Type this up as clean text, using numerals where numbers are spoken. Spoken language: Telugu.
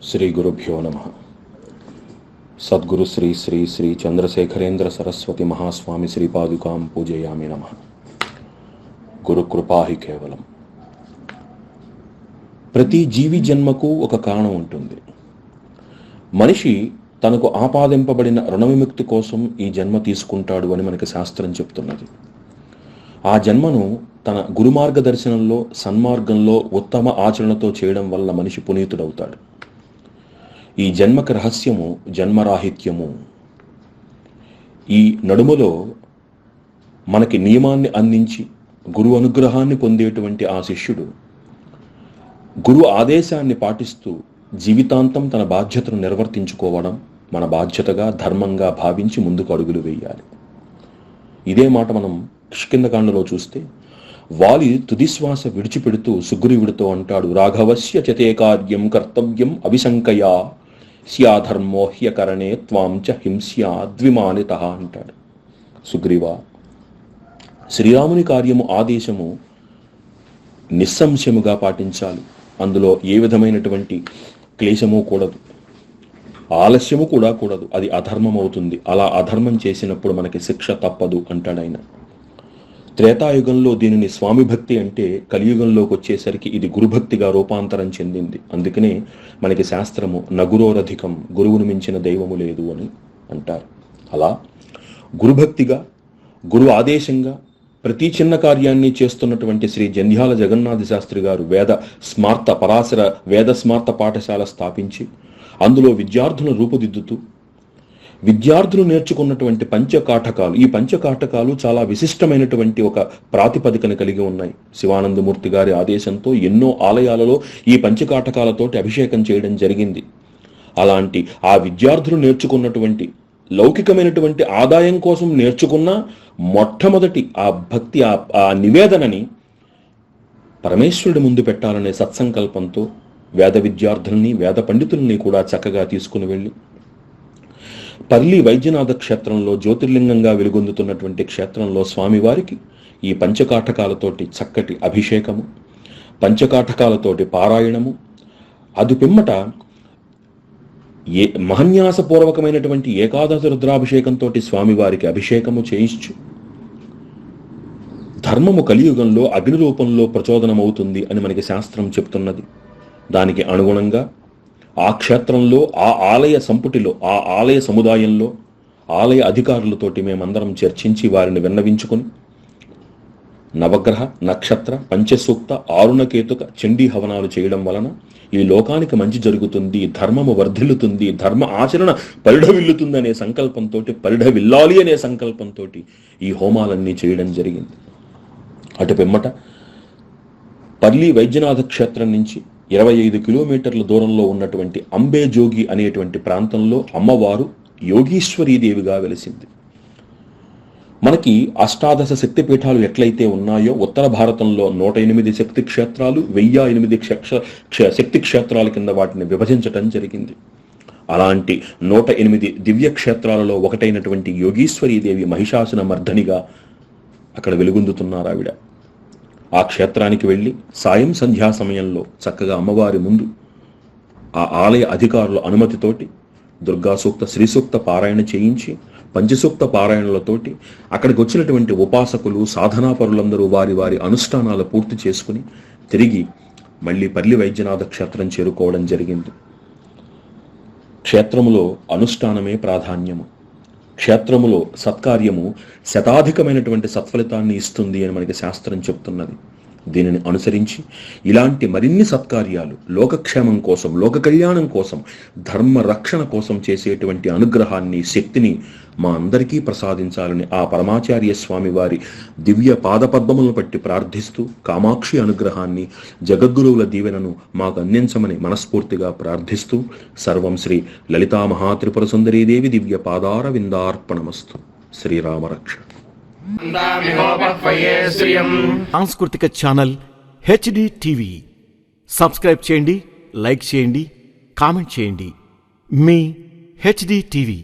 శ్రీ గురుభ్యో నమః. సద్గురు శ్రీ శ్రీ శ్రీ చంద్రశేఖరేంద్ర సరస్వతి మహాస్వామి శ్రీపాదుకాం పూజయామి నమః. గురుకృపా హి కేవలం. ప్రతి జీవి జన్మకు ఒక కారణం ఉంటుంది. మనిషి తనకు ఆపాదింపబడిన రుణవిముక్తి కోసం ఈ జన్మ తీసుకుంటాడు అని మనకి శాస్త్రం చెప్తున్నది. ఆ జన్మను తన గురు మార్గదర్శనంలో సన్మార్గంలో ఉత్తమ ఆచరణతో చేయడం వల్ల మనిషి పునీతుడవుతాడు. ఈ జన్మకి రహస్యము జన్మరాహిత్యము. ఈ నడుమలో మనకి నియమాన్ని అందించి గురు అనుగ్రహాన్ని పొందేటువంటి ఆ శిష్యుడు గురు ఆదేశాన్ని పాటిస్తూ జీవితాంతం తన బాధ్యతను నిర్వర్తించుకోవడం మన బాధ్యతగా ధర్మంగా భావించి ముందుకు అడుగులు వేయాలి. ఇదే మాట మనం కిష్కింధకాండలో చూస్తే వాలి తుదిశ్వాస విడిచిపెడుతూ సుగ్రీవుడితో అంటాడు, రాఘవస్య చతే కార్యం కర్తవ్యం అవిశంకయా స్యాధర్మో హ్యకరణే త్వాం చ హింస్యా ద్విమానిత అంటాడు. సుగ్రీవా, శ్రీరాముని కార్యము ఆదేశము నిస్సంశయముగా పాటించాలి. అందులో ఏ విధమైనటువంటి క్లేశము కూడదు, ఆలస్యము కూడా కూడదు. అది అధర్మం అవుతుంది. అలా అధర్మం చేసినప్పుడు మనకి శిక్ష తప్పదు అంటాడు ఆయన. త్రేతాయుగంలో దీనిని స్వామి భక్తి అంటే, కలియుగంలోకి వచ్చేసరికి ఇది గురుభక్తిగా రూపాంతరం చెందింది. అందుకనే మనకి శాస్త్రము నగురోరధికం, గురువును మించిన దైవము లేదు అని అంటారు. అలా గురుభక్తిగా గురు ఆదేశంగా ప్రతి చిన్న కార్యాన్ని చేస్తున్నటువంటి శ్రీ జంధ్యాల జగన్నాథ శాస్త్రి గారు పరాశర వేద స్మార్త పాఠశాల స్థాపించి అందులో విద్యార్థులను రూపుదిద్దుతూ విద్యార్థులు నేర్చుకున్నటువంటి పంచకాఠకాలు, ఈ పంచకాఠకాలు చాలా విశిష్టమైనటువంటి ఒక ప్రాతిపదికను కలిగి ఉన్నాయి. శివానందమూర్తి గారి ఆదేశంతో ఎన్నో ఆలయాలలో ఈ పంచకాఠకాలతోటి అభిషేకం చేయడం జరిగింది. అలాంటి ఆ విద్యార్థులు నేర్చుకున్నటువంటి లౌకికమైనటువంటి ఆదాయం కోసం నేర్చుకున్న మొట్టమొదటి ఆ భక్తి ఆ నివేదనని పరమేశ్వరుడి ముందు పెట్టాలనే సత్సంకల్పంతో వేద విద్యార్థుల్ని వేద పండితుల్ని కూడా చక్కగా తీసుకుని వెళ్ళి పర్లి వైద్యనాథ క్షేత్రంలో జ్యోతిర్లింగంగా వెలుగొందుతున్నటువంటి క్షేత్రంలో స్వామివారికి ఈ పంచకాఠకాలతోటి చక్కటి అభిషేకము, పంచకాఠకాలతోటి పారాయణము, అది పిమ్మట మహన్యాసపూర్వకమైనటువంటి ఏకాదశి రుద్రాభిషేకంతో స్వామివారికి అభిషేకము చేయించు. ధర్మము కలియుగంలో అగ్ని రూపంలో ప్రచోదనమవుతుంది అని మనకి శాస్త్రం చెప్తున్నది. దానికి అనుగుణంగా ఆ క్షేత్రంలో, ఆ ఆలయ సంపుటిలో, ఆ ఆలయ సముదాయంలో ఆలయ అధికారులతోటి మేమందరం చర్చించి వారిని విన్నవించుకొని నవగ్రహ నక్షత్ర పంచసూక్త ఆరుణకేతుక చండీ హవనాలు చేయడం వలన ఈ లోకానికి మంచి జరుగుతుంది, ధర్మము వర్ధిల్లుతుంది, ధర్మ ఆచరణ పరిఢవిల్లుతుంది అనే సంకల్పంతో, పరిఢవిల్లాలి అనే సంకల్పంతో ఈ హోమాలన్నీ చేయడం జరిగింది. అటు పిమ్మట పర్లి వైద్యనాథ క్షేత్రం నుంచి 25 కిలోమీటర్ల దూరంలో ఉన్నటువంటి అంబేజోగి అనేటువంటి ప్రాంతంలో అమ్మవారు యోగీశ్వరీదేవిగా వెలిసింది. మనకి అష్టాదశ శక్తిపీఠాలు ఎట్లయితే ఉన్నాయో ఉత్తర భారతంలో 108 శక్తి క్షేత్రాలు, 1008 శక్తి క్షేత్రాల కింద వాటిని విభజించటం జరిగింది. అలాంటి 108 దివ్య క్షేత్రాలలో ఒకటైనటువంటి యోగీశ్వరీదేవి మహిషాసున మర్ధనిగా అక్కడ వెలుగొందుతున్నారు ఆవిడ. ఆ క్షేత్రానికి వెళ్ళి సాయం సంధ్యా సమయంలో చక్కగా అమ్మవారి ముందు ఆ ఆలయ అధికారుల అనుమతితోటి దుర్గా సూక్త శ్రీ సూక్త పారాయణ చేయించి పంచసూక్త పారాయణలతోటి అక్కడికి వచ్చినటువంటి ఉపాసకులు సాధనాపరులందరూ వారి వారి అనుష్ఠానాలు పూర్తి చేసుకుని తిరిగి మళ్ళీ పర్లి వైద్యనాథ క్షేత్రం చేరుకోవడం జరిగింది. క్షేత్రములో అనుష్ఠానమే ప్రాధాన్యము. క్షేత్రములో సత్కార్యము శతాధికమైనటువంటి సత్ఫలితాన్ని ఇస్తుంది అని మనకి శాస్త్రం చెప్తున్నది. దీనిని అనుసరించి ఇలాంటి మరిన్ని సత్కార్యాలు లోకక్షేమం కోసం, లోక కళ్యాణం కోసం, ధర్మ రక్షణ కోసం చేసేటువంటి అనుగ్రహాన్ని, శక్తిని మా అందరికీ ప్రసాదించాలని ఆ పరమాచార్య స్వామి వారి దివ్య పాదపద్మములను పట్టి ప్రార్థిస్తూ కామాక్షి అనుగ్రహాన్ని, జగద్గురువుల దీవెనను మాకు అందించమని మనస్ఫూర్తిగా ప్రార్థిస్తూ సర్వం శ్రీ లలితా మహాత్రిపుర సుందరీదేవి దివ్య పాదార విందార్పణమస్తు. శ్రీరామరక్ష. సాంస్కృతిక ఛానల్ HD టీవీ సబ్స్క్రైబ్ చేయండి, లైక్ చేయండి, కామెంట్ చేయండి. మీ HD టీవీ.